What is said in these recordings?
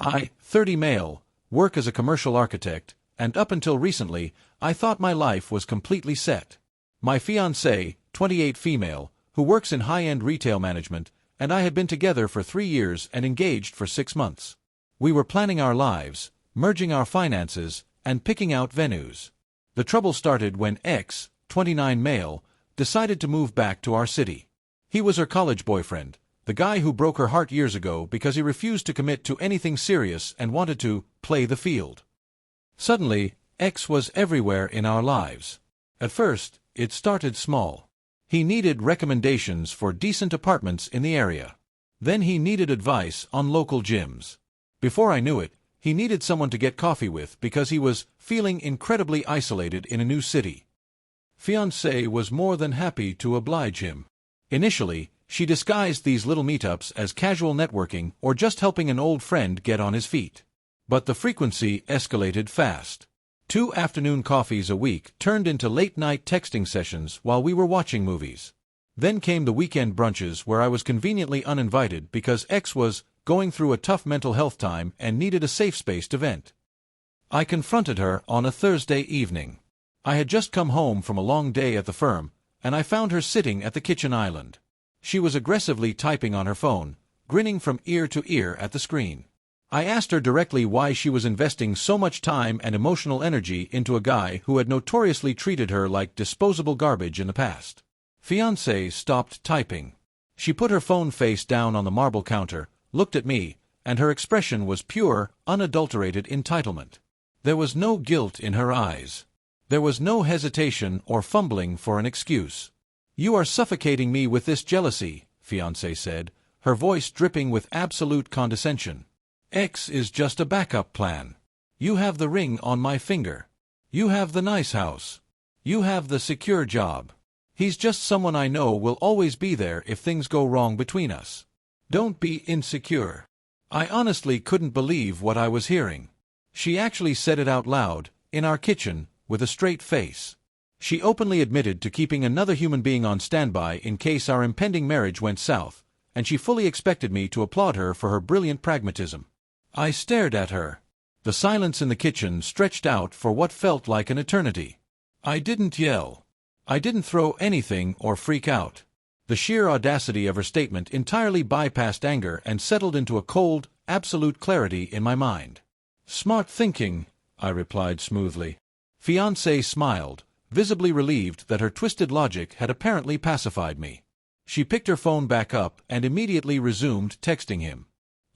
I, 30 male, work as a commercial architect, and up until recently, I thought my life was completely set. My fiancée, 28 female, who works in high-end retail management, and I had been together for 3 years and engaged for 6 months. We were planning our lives, merging our finances, and picking out venues. The trouble started when X, 29 male, decided to move back to our city. He was her college boyfriend, the guy who broke her heart years ago because he refused to commit to anything serious and wanted to play the field. Suddenly, X was everywhere in our lives. At first, it started small. He needed recommendations for decent apartments in the area. Then he needed advice on local gyms. Before I knew it, he needed someone to get coffee with because he was feeling incredibly isolated in a new city. Fiancée was more than happy to oblige him. Initially, she disguised these little meetups as casual networking or just helping an old friend get on his feet. But the frequency escalated fast. 2 afternoon coffees a week turned into late-night texting sessions while we were watching movies. Then came the weekend brunches where I was conveniently uninvited because X was going through a tough mental health time and needed a safe space to vent. I confronted her on a Thursday evening. I had just come home from a long day at the firm, and I found her sitting at the kitchen island. She was aggressively typing on her phone, grinning from ear to ear at the screen. I asked her directly why she was investing so much time and emotional energy into a guy who had notoriously treated her like disposable garbage in the past. Fiancée stopped typing. She put her phone face down on the marble counter, looked at me, and her expression was pure, unadulterated entitlement. There was no guilt in her eyes. There was no hesitation or fumbling for an excuse. "You are suffocating me with this jealousy," Fiancée said, her voice dripping with absolute condescension. "X is just a backup plan. You have the ring on my finger. You have the nice house. You have the secure job. He's just someone I know will always be there if things go wrong between us. Don't be insecure." I honestly couldn't believe what I was hearing. She actually said it out loud, in our kitchen, with a straight face. She openly admitted to keeping another human being on standby in case our impending marriage went south, and she fully expected me to applaud her for her brilliant pragmatism. I stared at her. The silence in the kitchen stretched out for what felt like an eternity. I didn't yell. I didn't throw anything or freak out. The sheer audacity of her statement entirely bypassed anger and settled into a cold, absolute clarity in my mind. "Smart thinking," I replied smoothly. Fiancée smiled, visibly relieved that her twisted logic had apparently pacified me. She picked her phone back up and immediately resumed texting him.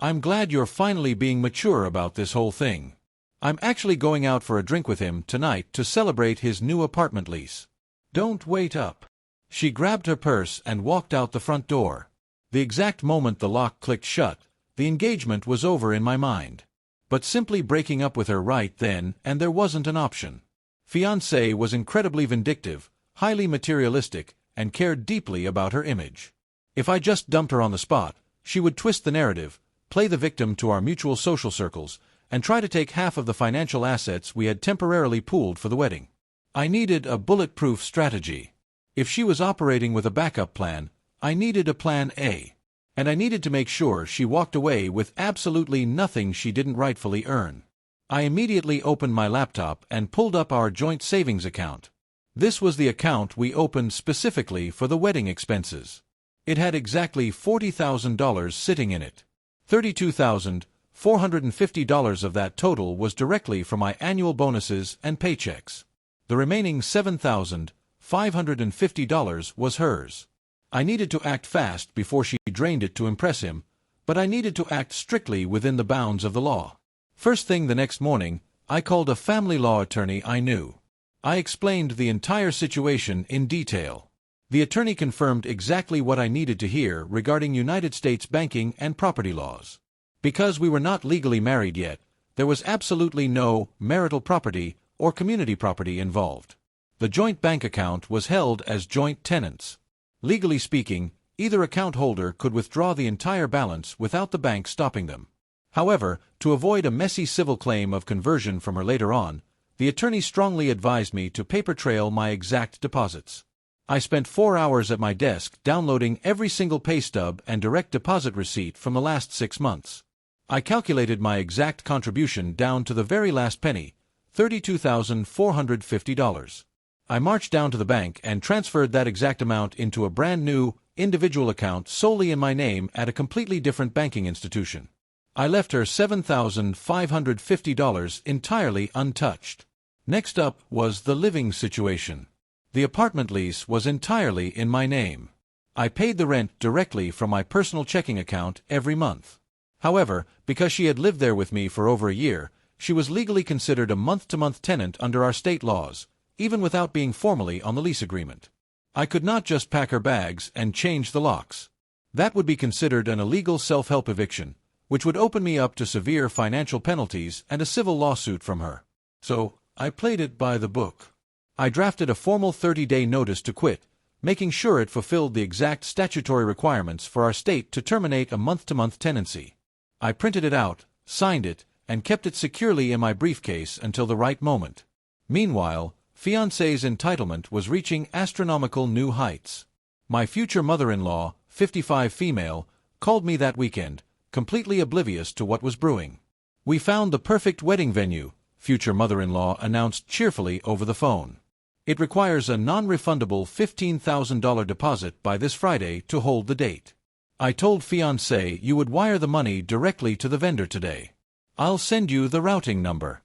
"I'm glad you're finally being mature about this whole thing. I'm actually going out for a drink with him tonight to celebrate his new apartment lease. Don't wait up." She grabbed her purse and walked out the front door. The exact moment the lock clicked shut, the engagement was over in my mind. But simply breaking up with her right then and there wasn't an option. Fiancée was incredibly vindictive, highly materialistic, and cared deeply about her image. If I just dumped her on the spot, she would twist the narrative, play the victim to our mutual social circles, and try to take half of the financial assets we had temporarily pooled for the wedding. I needed a bulletproof strategy. If she was operating with a backup plan, I needed a plan A. And I needed to make sure she walked away with absolutely nothing she didn't rightfully earn. I immediately opened my laptop and pulled up our joint savings account. This was the account we opened specifically for the wedding expenses. It had exactly $40,000 sitting in it. $32,450 of that total was directly from my annual bonuses and paychecks. The remaining $7,550 was hers. I needed to act fast before she drained it to impress him, but I needed to act strictly within the bounds of the law. First thing the next morning, I called a family law attorney I knew. I explained the entire situation in detail. The attorney confirmed exactly what I needed to hear regarding United States banking and property laws. Because we were not legally married yet, there was absolutely no marital property or community property involved. The joint bank account was held as joint tenants. Legally speaking, either account holder could withdraw the entire balance without the bank stopping them. However, to avoid a messy civil claim of conversion from her later on, the attorney strongly advised me to paper trail my exact deposits. I spent 4 hours at my desk downloading every single pay stub and direct deposit receipt from the last 6 months. I calculated my exact contribution down to the very last penny, $32,450. I marched down to the bank and transferred that exact amount into a brand new, individual account solely in my name at a completely different banking institution. I left her $7,550 entirely untouched. Next up was the living situation. The apartment lease was entirely in my name. I paid the rent directly from my personal checking account every month. However, because she had lived there with me for over a year, she was legally considered a month-to-month tenant under our state laws, even without being formally on the lease agreement. I could not just pack her bags and change the locks. That would be considered an illegal self-help eviction, which would open me up to severe financial penalties and a civil lawsuit from her. So, I played it by the book. I drafted a formal 30-day notice to quit, making sure it fulfilled the exact statutory requirements for our state to terminate a month-to-month tenancy. I printed it out, signed it, and kept it securely in my briefcase until the right moment. Meanwhile, Fiancée's entitlement was reaching astronomical new heights. My future mother-in-law, 55 female, called me that weekend, completely oblivious to what was brewing. "We found the perfect wedding venue," future mother-in-law announced cheerfully over the phone. "It requires a non-refundable $15,000 deposit by this Friday to hold the date. I told Fiancée you would wire the money directly to the vendor today. I'll send you the routing number."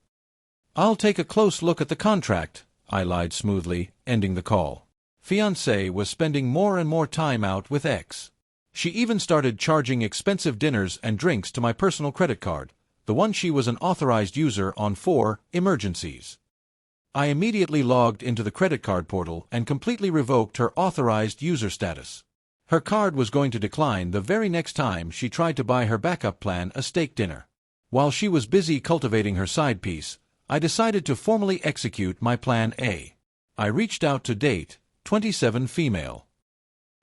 "I'll take a close look at the contract," I lied smoothly, ending the call. Fiancée was spending more and more time out with X. She even started charging expensive dinners and drinks to my personal credit card, the one she was an authorized user on for emergencies. I immediately logged into the credit card portal and completely revoked her authorized user status. Her card was going to decline the very next time she tried to buy her backup plan a steak dinner. While she was busy cultivating her side piece, I decided to formally execute my plan A. I reached out to Date, 27 female.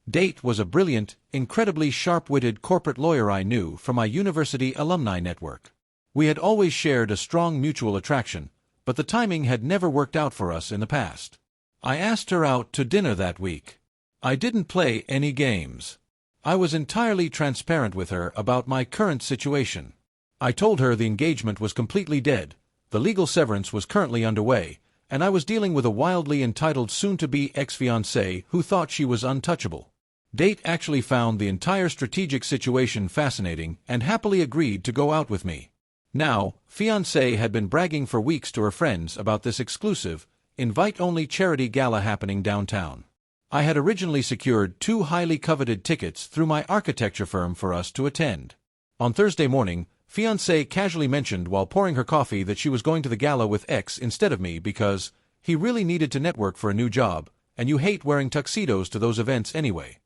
Date was a brilliant, incredibly sharp-witted corporate lawyer I knew from my university alumni network. We had always shared a strong mutual attraction, but the timing had never worked out for us in the past. I asked her out to dinner that week. I didn't play any games. I was entirely transparent with her about my current situation. I told her the engagement was completely dead, the legal severance was currently underway, and I was dealing with a wildly entitled soon-to-be ex-fiancé who thought she was untouchable. Date actually found the entire strategic situation fascinating and happily agreed to go out with me. Now, Fiancée had been bragging for weeks to her friends about this exclusive, invite-only charity gala happening downtown. I had originally secured 2 highly coveted tickets through my architecture firm for us to attend. On Thursday morning, Fiancée casually mentioned while pouring her coffee that she was going to the gala with X instead of me because he really needed to network for a new job, and you hate wearing tuxedos to those events anyway.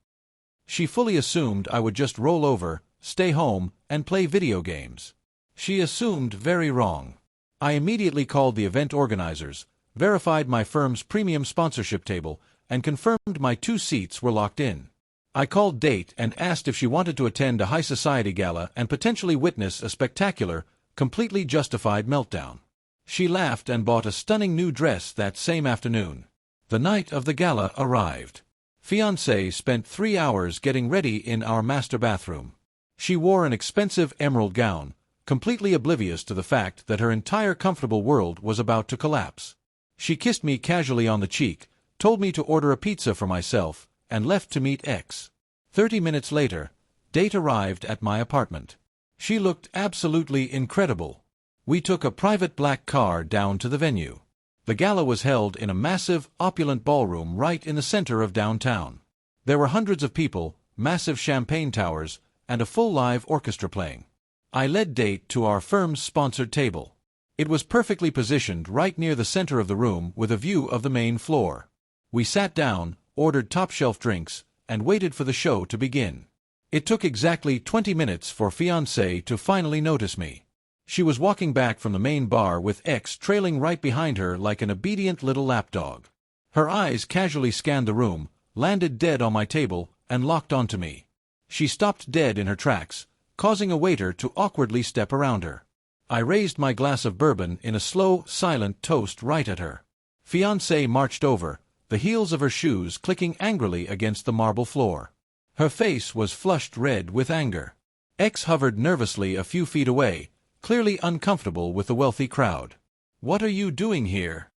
She fully assumed I would just roll over, stay home, and play video games. She assumed very wrong. I immediately called the event organizers, verified my firm's premium sponsorship table, and confirmed my 2 seats were locked in. I called Date and asked if she wanted to attend a high society gala and potentially witness a spectacular, completely justified meltdown. She laughed and bought a stunning new dress that same afternoon. The night of the gala arrived. Fiancée spent 3 hours getting ready in our master bathroom. She wore an expensive emerald gown, completely oblivious to the fact that her entire comfortable world was about to collapse. She kissed me casually on the cheek, told me to order a pizza for myself, and left to meet X. 30 minutes later, Date arrived at my apartment. She looked absolutely incredible. We took a private black car down to the venue. The gala was held in a massive, opulent ballroom right in the center of downtown. There were hundreds of people, massive champagne towers, and a full live orchestra playing. I led Date to our firm's sponsored table. It was perfectly positioned right near the center of the room with a view of the main floor. We sat down, ordered top-shelf drinks, and waited for the show to begin. It took exactly 20 minutes for Fiancée to finally notice me. She was walking back from the main bar with X trailing right behind her like an obedient little lapdog. Her eyes casually scanned the room, landed dead on my table, and locked onto me. She stopped dead in her tracks, causing a waiter to awkwardly step around her. I raised my glass of bourbon in a slow, silent toast right at her. Fiancée marched over, the heels of her shoes clicking angrily against the marble floor. Her face was flushed red with anger. X hovered nervously a few feet away, clearly uncomfortable with the wealthy crowd. "What are you doing here?"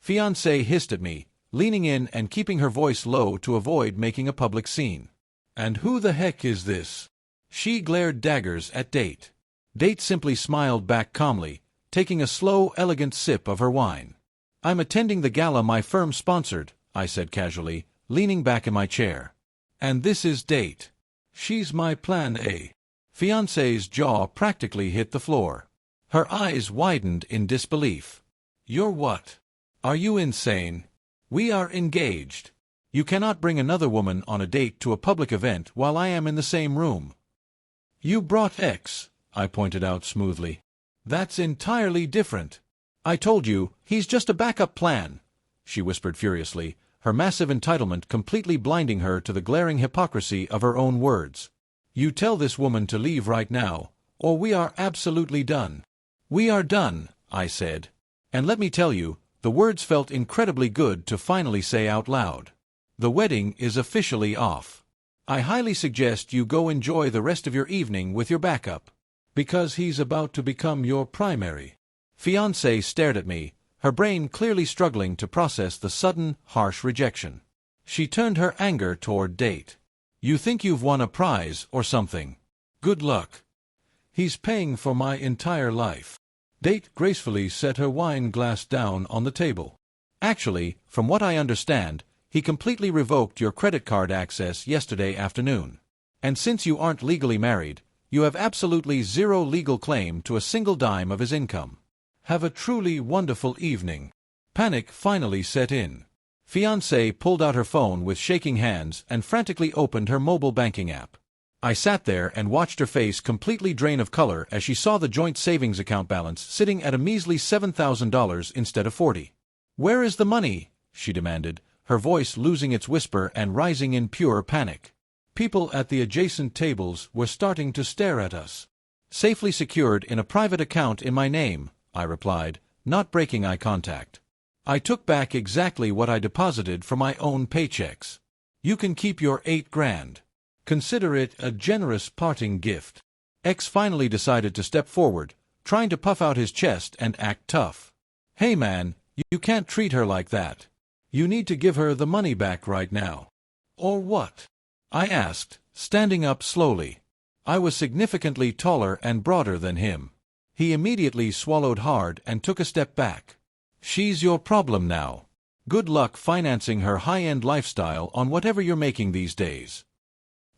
Fiancée hissed at me, leaning in and keeping her voice low to avoid making a public scene. "And who the heck is this?" She glared daggers at Date. Date simply smiled back calmly, taking a slow, elegant sip of her wine. "I'm attending the gala my firm sponsored," I said casually, leaning back in my chair. "And this is Date. She's my plan A." Fiancée's jaw practically hit the floor. Her eyes widened in disbelief. "You're what? Are you insane? We are engaged. You cannot bring another woman on a date to a public event while I am in the same room." "You brought X," I pointed out smoothly. "That's entirely different." "I told you, he's just a backup plan," she whispered furiously, her massive entitlement completely blinding her to the glaring hypocrisy of her own words. "You tell this woman to leave right now, or we are absolutely done." "We are done," I said. And let me tell you, the words felt incredibly good to finally say out loud. "The wedding is officially off. I highly suggest you go enjoy the rest of your evening with your backup. Because he's about to become your primary." Fiancée stared at me, her brain clearly struggling to process the sudden, harsh rejection. She turned her anger toward Date. "You think you've won a prize or something? Good luck. He's paying for my entire life." Date gracefully set her wine glass down on the table. "Actually, from what I understand, he completely revoked your credit card access yesterday afternoon. And since you aren't legally married, you have absolutely zero legal claim to a single dime of his income. Have a truly wonderful evening." Panic finally set in. Fiancée pulled out her phone with shaking hands and frantically opened her mobile banking app. I sat there and watched her face completely drain of color as she saw the joint savings account balance sitting at a measly $7,000 instead of $40,000. "Where is the money?" she demanded, her voice losing its whisper and rising in pure panic. People at the adjacent tables were starting to stare at us. "Safely secured in a private account in my name," I replied, not breaking eye contact. "I took back exactly what I deposited from my own paychecks. You can keep your $8,000. Consider it a generous parting gift." X finally decided to step forward, trying to puff out his chest and act tough. "Hey man, you can't treat her like that. You need to give her the money back right now." "Or what?" I asked, standing up slowly. I was significantly taller and broader than him. He immediately swallowed hard and took a step back. "She's your problem now. Good luck financing her high-end lifestyle on whatever you're making these days."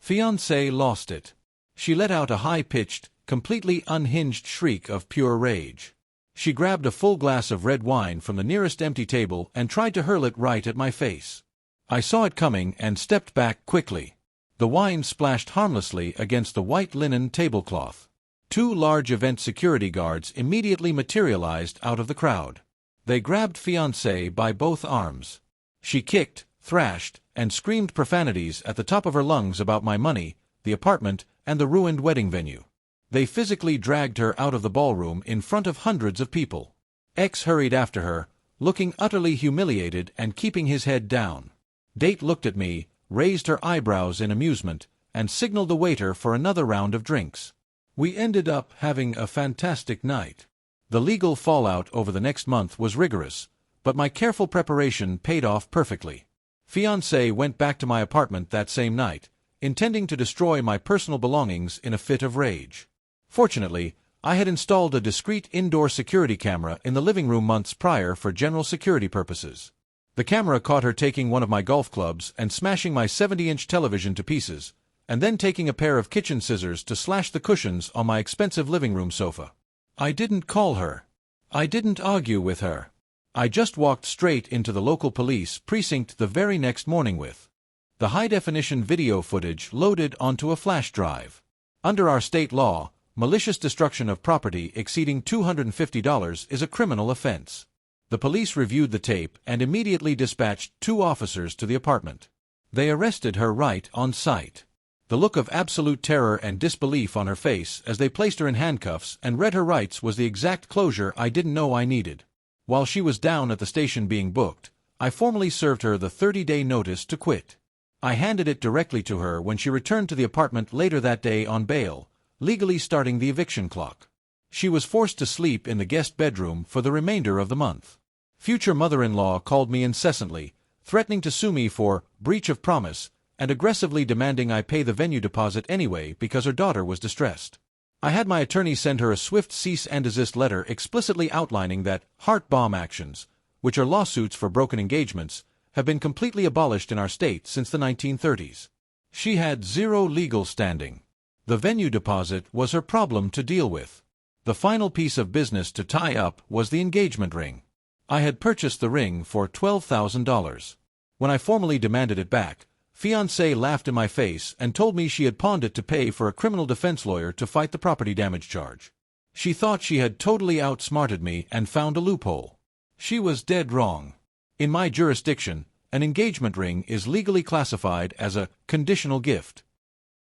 Fiancée lost it. She let out a high-pitched, completely unhinged shriek of pure rage. She grabbed a full glass of red wine from the nearest empty table and tried to hurl it right at my face. I saw it coming and stepped back quickly. The wine splashed harmlessly against the white linen tablecloth. Two large event security guards immediately materialized out of the crowd. They grabbed Fiancée by both arms. She kicked, thrashed, and screamed profanities at the top of her lungs about my money, the apartment, and the ruined wedding venue. They physically dragged her out of the ballroom in front of hundreds of people. X hurried after her, looking utterly humiliated and keeping his head down. Date looked at me, raised her eyebrows in amusement, and signaled the waiter for another round of drinks. We ended up having a fantastic night. The legal fallout over the next month was rigorous, but my careful preparation paid off perfectly. Fiancée went back to my apartment that same night, intending to destroy my personal belongings in a fit of rage. Fortunately, I had installed a discreet indoor security camera in the living room months prior for general security purposes. The camera caught her taking one of my golf clubs and smashing my 70-inch television to pieces, and then taking a pair of kitchen scissors to slash the cushions on my expensive living room sofa. I didn't call her. I didn't argue with her. I just walked straight into the local police precinct the very next morning with the high-definition video footage loaded onto a flash drive. Under our state law, malicious destruction of property exceeding $250 is a criminal offense. The police reviewed the tape and immediately dispatched 2 officers to the apartment. They arrested her right on site. The look of absolute terror and disbelief on her face as they placed her in handcuffs and read her rights was the exact closure I didn't know I needed. While she was down at the station being booked, I formally served her the 30-day notice to quit. I handed it directly to her when she returned to the apartment later that day on bail, legally starting the eviction clock. She was forced to sleep in the guest bedroom for the remainder of the month. Future mother-in-law called me incessantly, threatening to sue me for breach of promise and aggressively demanding I pay the venue deposit anyway because her daughter was distressed. I had my attorney send her a swift cease and desist letter explicitly outlining that heart bomb actions, which are lawsuits for broken engagements, have been completely abolished in our state since the 1930s. She had zero legal standing. The venue deposit was her problem to deal with. The final piece of business to tie up was the engagement ring. I had purchased the ring for $12,000. When I formally demanded it back, Fiancée laughed in my face and told me she had pawned it to pay for a criminal defense lawyer to fight the property damage charge. She thought she had totally outsmarted me and found a loophole. She was dead wrong. In my jurisdiction, an engagement ring is legally classified as a conditional gift.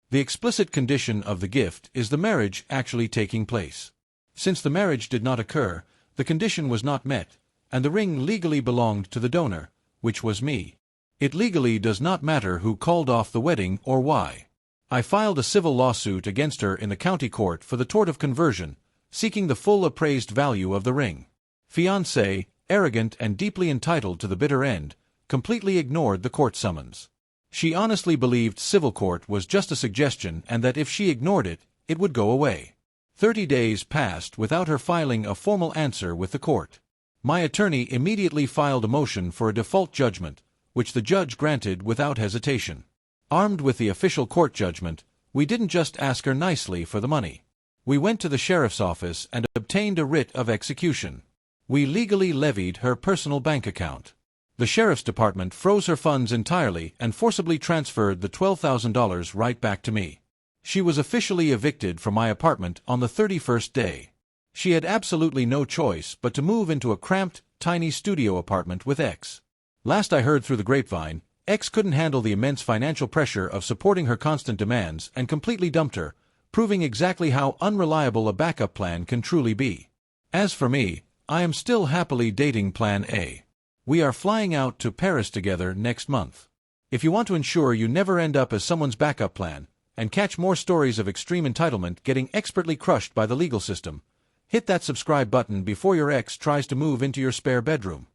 The explicit condition of the gift is the marriage actually taking place. Since the marriage did not occur, the condition was not met, and the ring legally belonged to the donor, which was me. It legally does not matter who called off the wedding or why. I filed a civil lawsuit against her in the county court for the tort of conversion, seeking the full appraised value of the ring. Fiancée, arrogant and deeply entitled to the bitter end, completely ignored the court summons. She honestly believed civil court was just a suggestion and that if she ignored it, it would go away. 30 days passed without her filing a formal answer with the court. My attorney immediately filed a motion for a default judgment, which the judge granted without hesitation. Armed with the official court judgment, we didn't just ask her nicely for the money. We went to the sheriff's office and obtained a writ of execution. We legally levied her personal bank account. The sheriff's department froze her funds entirely and forcibly transferred the $12,000 right back to me. She was officially evicted from my apartment on the 31st day. She had absolutely no choice but to move into a cramped, tiny studio apartment with X. Last I heard through the grapevine, X couldn't handle the immense financial pressure of supporting her constant demands and completely dumped her, proving exactly how unreliable a backup plan can truly be. As for me, I am still happily dating Plan A. We are flying out to Paris together next month. If you want to ensure you never end up as someone's backup plan, and catch more stories of extreme entitlement getting expertly crushed by the legal system, hit that subscribe button before your ex tries to move into your spare bedroom.